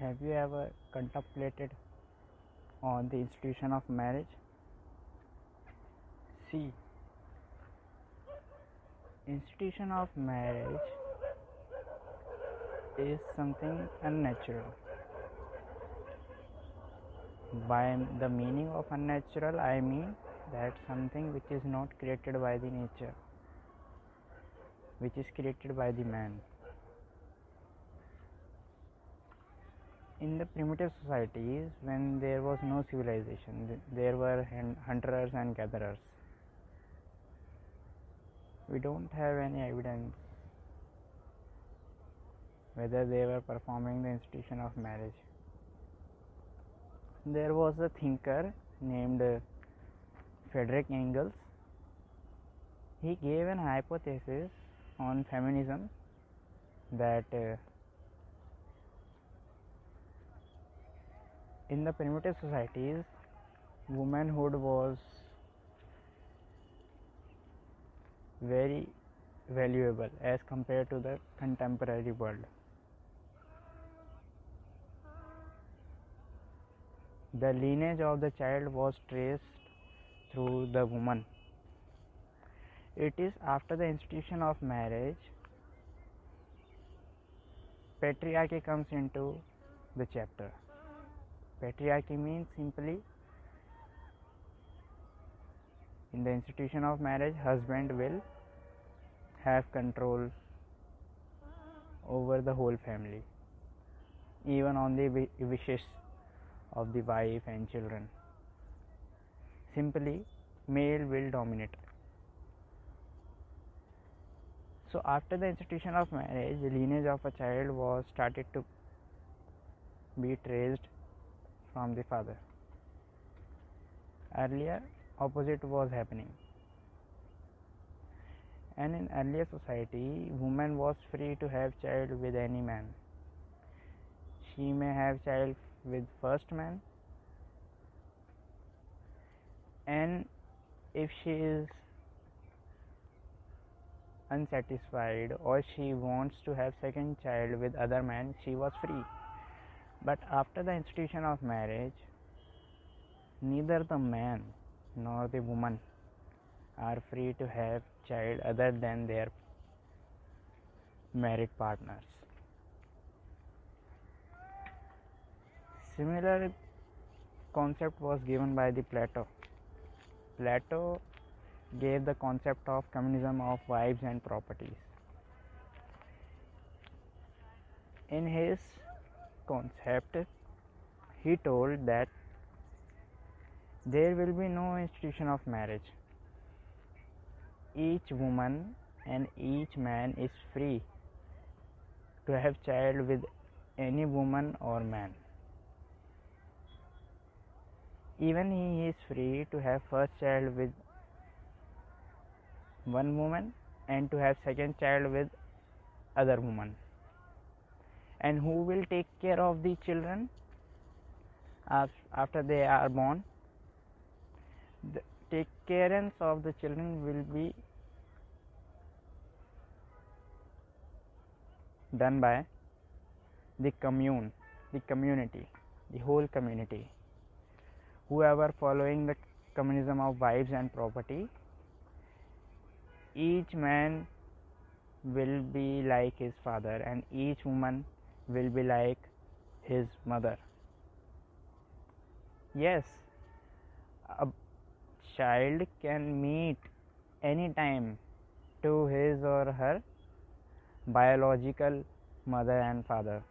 Have you ever contemplated on the institution of marriage? See, institution of marriage is something unnatural. By the meaning of unnatural, I mean that something which is not created by the nature, which is created by the man. In the primitive societies, when there was no civilization, there were hunters and gatherers. We don't have any evidence whether they were performing the institution of marriage. There was a thinker named Friedrich Engels. He gave an hypothesis on feminism that in the primitive societies, womanhood was very valuable as compared to the contemporary world. The lineage of the child was traced through the woman. It is after the institution of marriage, patriarchy comes into the chapter. Patriarchy means simply, in the institution of marriage, husband will have control over the whole family, even on the wishes of the wife and children. Simply, male will dominate. So after the institution of marriage, the lineage of a child was started to be traced from the father. Earlier, opposite was happening. And in earlier society, woman was free to have child with any man. She may have child with first man, and if she is unsatisfied or she wants to have second child with other man, she was free. But after the institution of marriage, neither the man nor the woman are free to have child other than their married partners. Similar concept was given by the Plato. Plato gave the concept of communism of wives and properties. In his concept, he told that there will be no institution of marriage. Each woman and each man is free to have child with any woman or man. Even he is free to have first child with one woman and to have second child with other woman. And who will take care of the children after they are born? The take care of the children will be done by the community, the whole community. Whoever following the communism of wives and property, each man will be like his father and each woman will be like his mother. Yes, a child can meet any time to his or her biological mother and father,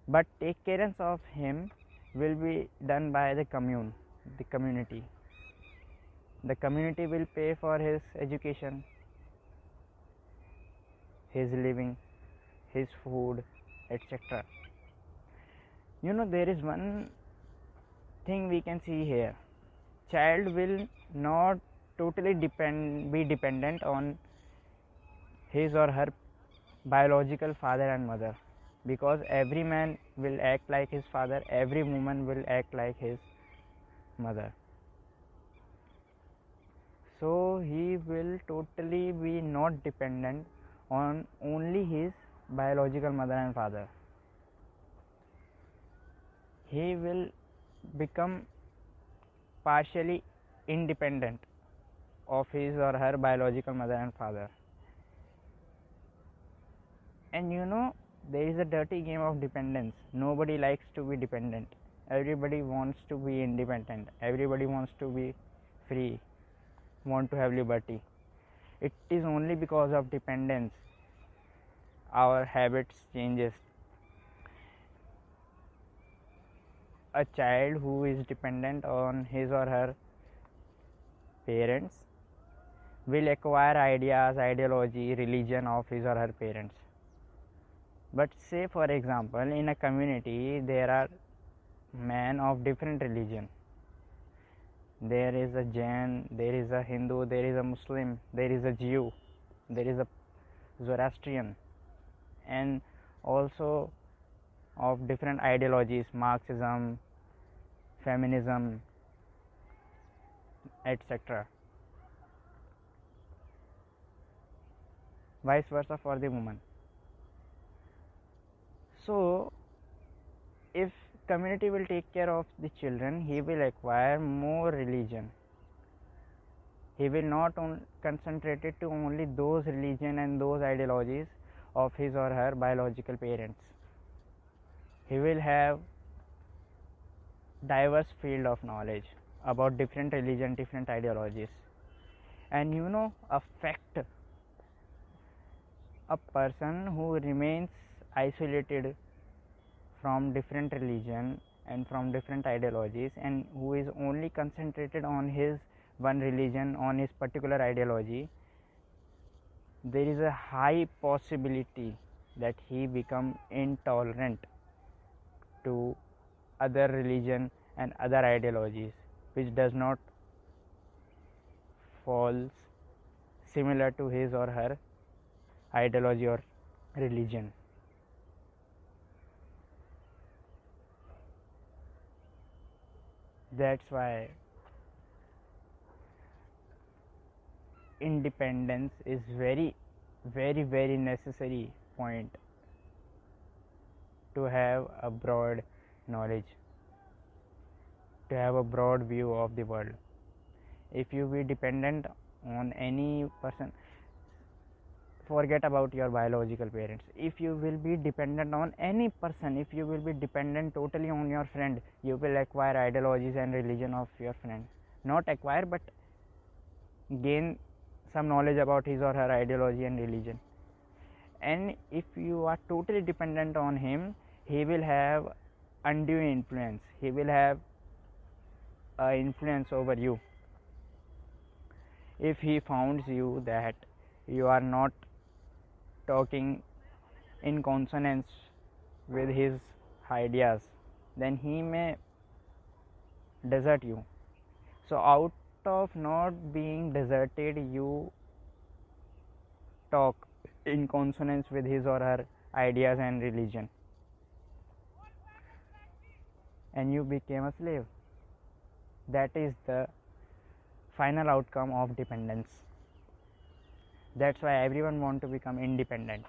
but take care of him will be done by the community. The community will pay for his education, his living, his food, etc. There is one thing we can see here. Child will not totally be dependent on his or her biological father and mother, because every man will act like his father, every woman will act like his mother. So he will totally be not dependent on only his biological mother and father. He will become partially independent of his or her biological mother and father. And there is a dirty game of dependence. Nobody likes to be dependent. Everybody wants to be independent. Everybody wants to be free, want to have liberty. It is only because of dependence our habits changes. A child who is dependent on his or her parents will acquire ideas, ideology, religion of his or her parents. But say for example, in a community there are men of different religion. There is a Jain, there is a Hindu, there is a Muslim, there is a Jew, there is a Zoroastrian, and also of different ideologies, Marxism, feminism, etc. Vice versa for the woman. So if community will take care of the children, he will acquire more religion. He will not concentrate it to only those religion and those ideologies of his or her biological parents. He will have diverse field of knowledge about different religion, different ideologies. And a fact, a person who remains isolated from different religion and from different ideologies, and who is only concentrated on his one religion, on his particular ideology, there is a high possibility that he become intolerant to other religion and other ideologies which does not falls similar to his or her ideology or religion. That's why independence is very necessary point to have a broad knowledge, to have a broad view of the world. If you be dependent on any person, forget about your biological parents. If you will be dependent on any person, if you will be dependent totally on your friend, you will acquire ideologies and religion of your friend. Not acquire, but gain some knowledge about his or her ideology and religion. And if you are totally dependent on him, he will have undue influence. He will have influence over you. If he finds you that you are not talking in consonance with his ideas, then he may desert you. So out of not being deserted, you talk in consonance with his or her ideas and religion, and you became a slave. That is the final outcome of dependence. That's why everyone want to become independent.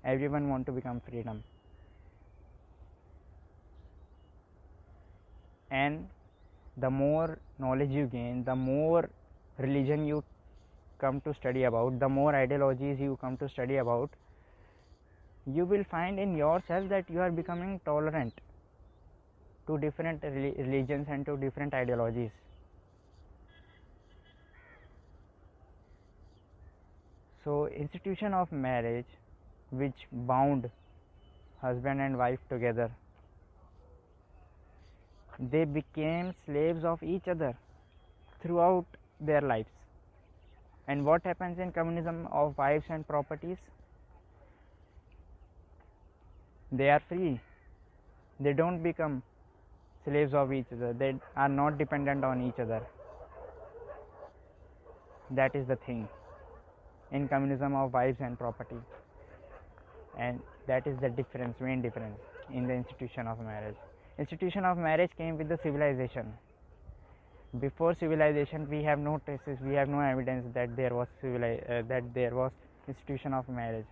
Everyone want to become freedom. And the more knowledge you gain, the more religion you come to study about, the more ideologies you come to study about, you will find in yourself that you are becoming tolerant to different religions and to different ideologies. So institution of marriage, which bound husband and wife together, they became slaves of each other throughout their lives. And what happens in communism of wives and properties? They are free. They don't become slaves of each other. They are not dependent on each other. That is the thing in communism of wives and property, and that is the difference, main difference in the institution of marriage. Institution of marriage came with the civilization. Before civilization, we have no traces, we have no evidence that there was institution of marriage.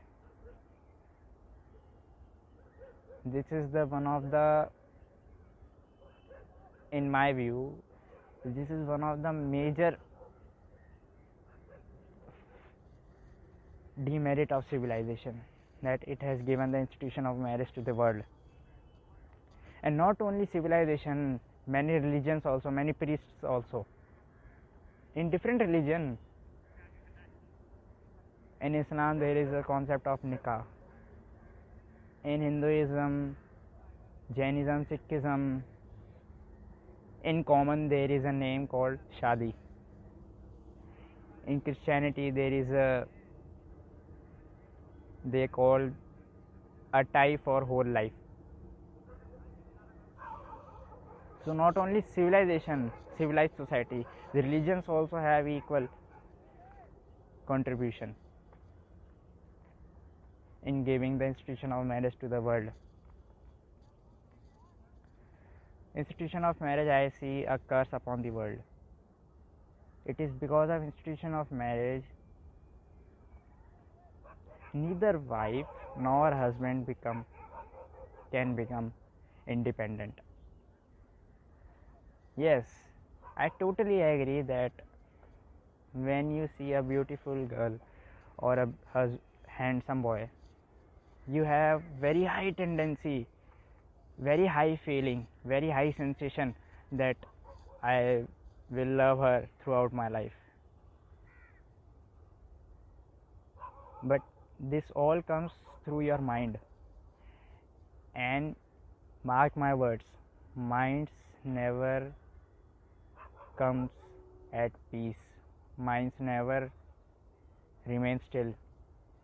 this is the one of the, in my view, this is one of the major demerit of civilization, that it has given the institution of marriage to the world. And not only civilization, many religions also, many priests also. In different religion, in Islam there is a concept of nikah. In Hinduism, Jainism, Sikhism, in common there is a name called shadi. In Christianity there is a, they call a tie for whole life. So not only civilization, civilized society, the religions also have equal contribution in giving the institution of marriage to the world. Institution of marriage, I see a curse upon the world. It is because of institution of marriage neither wife nor husband can become independent. Yes, I totally agree that when you see a beautiful girl or a handsome boy, you have very high tendency, very high feeling, very high sensation that I will love her throughout my life. But this all comes through your mind, and mark my words, minds never comes at peace, minds never remain still,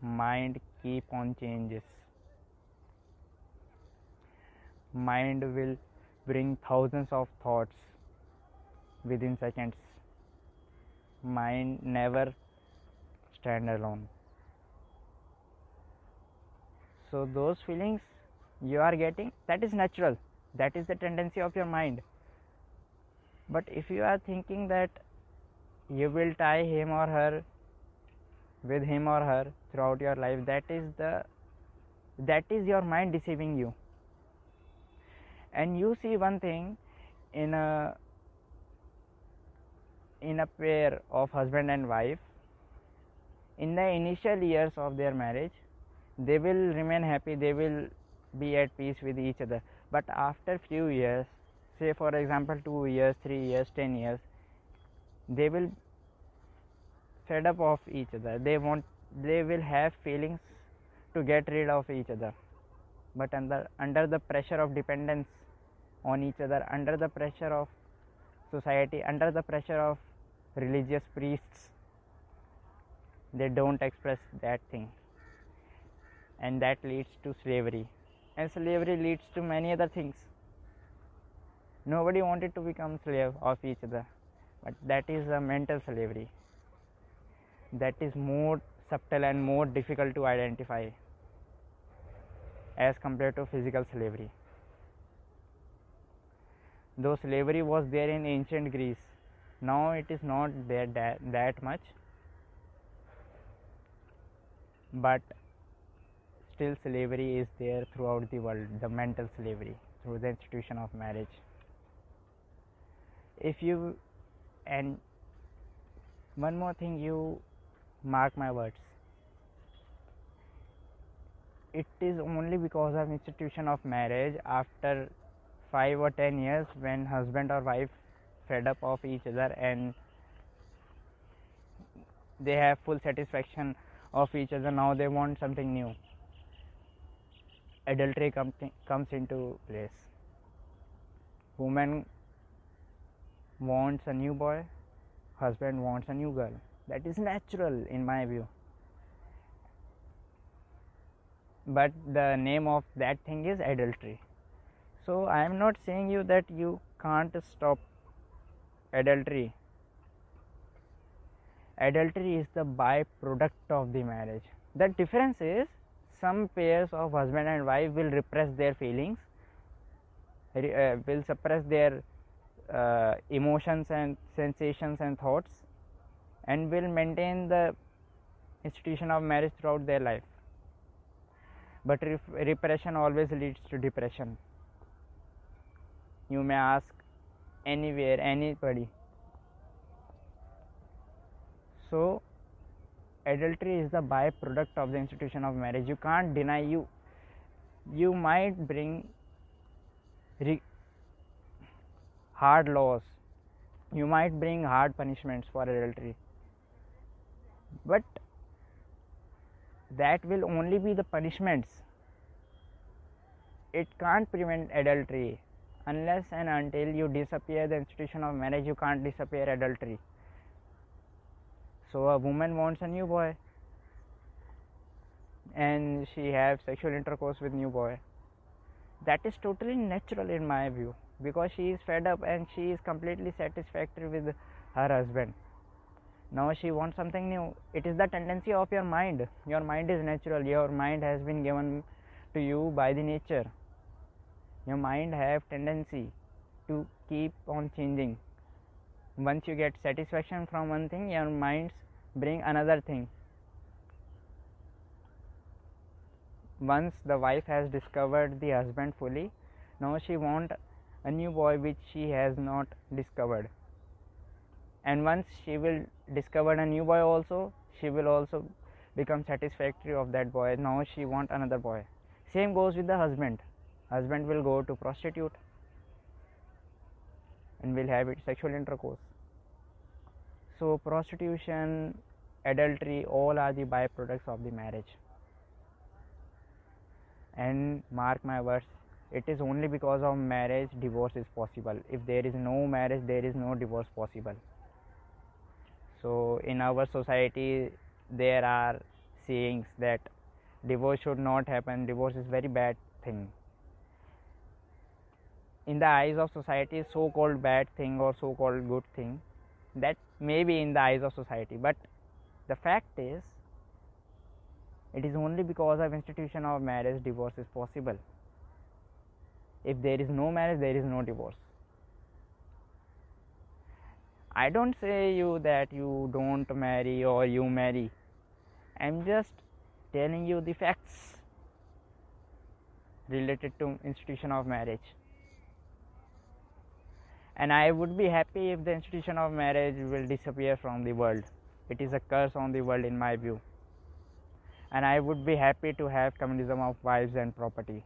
mind keep on changes. Mind will bring thousands of thoughts within seconds. Mind never stand alone. So those feelings you are getting, that is natural, that is the tendency of your mind. But if you are thinking that you will tie him or her with him or her throughout your life, that is your mind deceiving you. And you see one thing, in a pair of husband and wife, in the initial years of their marriage they will remain happy, they will be at peace with each other. But after few years, say for example 2 years, 3 years, 10 years, they will fed up of each other, they will have feelings to get rid of each other. But under the pressure of dependence on each other, under the pressure of society, under the pressure of religious priests, they don't express that thing, and that leads to slavery, and slavery leads to many other things. Nobody wanted to become slave of each other, but that is a mental slavery, that is more subtle and more difficult to identify as compared to physical slavery. Though slavery was there in ancient Greece, now it is not there that much, but still slavery is there throughout the world, the mental slavery through the institution of marriage. And one more thing, you mark my words, it is only because of institution of marriage, after 5 or 10 years, when husband or wife fed up of each other and they have full satisfaction of each other, now they want something new, adultery comes into place. Woman wants a new boy, husband wants a new girl. That is natural in my view. But the name of that thing is adultery. So I am not saying you that you can't stop adultery. Adultery is the byproduct of the marriage. The difference is, some pairs of husband and wife will repress their feelings, will suppress their emotions and sensations and thoughts, and will maintain the institution of marriage throughout their life. but repression always leads to depression. You may ask anywhere, anybody. So adultery is the byproduct of the institution of marriage. You can't deny. You might bring hard laws, you might bring hard punishments for adultery, but that will only be the punishments. It can't prevent adultery. Unless and until you disappear the institution of marriage, you can't disappear adultery. So a woman wants a new boy and she has sexual intercourse with new boy. That is totally natural in my view, because she is fed up and she is completely satisfactory with her husband. Now she wants something new. It is the tendency of your mind. Your mind is natural. Your mind has been given to you by the nature. Your mind have tendency to keep on changing. Once you get satisfaction from one thing, your minds bring another thing. Once the wife has discovered the husband fully, now she wants a new boy which she has not discovered. And once she will discover a new boy also, she will also become satisfactory of that boy. Now she wants another boy. Same goes with the husband. Husband will go to prostitute and will have sexual intercourse. So prostitution, adultery, all are the byproducts of the marriage. And mark my words, it is only because of marriage divorce is possible. If there is no marriage, there is no divorce possible. So in our society there are sayings that divorce should not happen, divorce is very bad thing. In the eyes of society, so called bad thing or so called good thing, that may be in the eyes of society, but the fact is it is only because of institution of marriage divorce is possible. If there is no marriage, there is no divorce. I don't say you that you don't marry or you marry. I am just telling you the facts related to institution of marriage. And I would be happy if the institution of marriage will disappear from the world. It is a curse on the world in my view. And I would be happy to have communism of wives and property.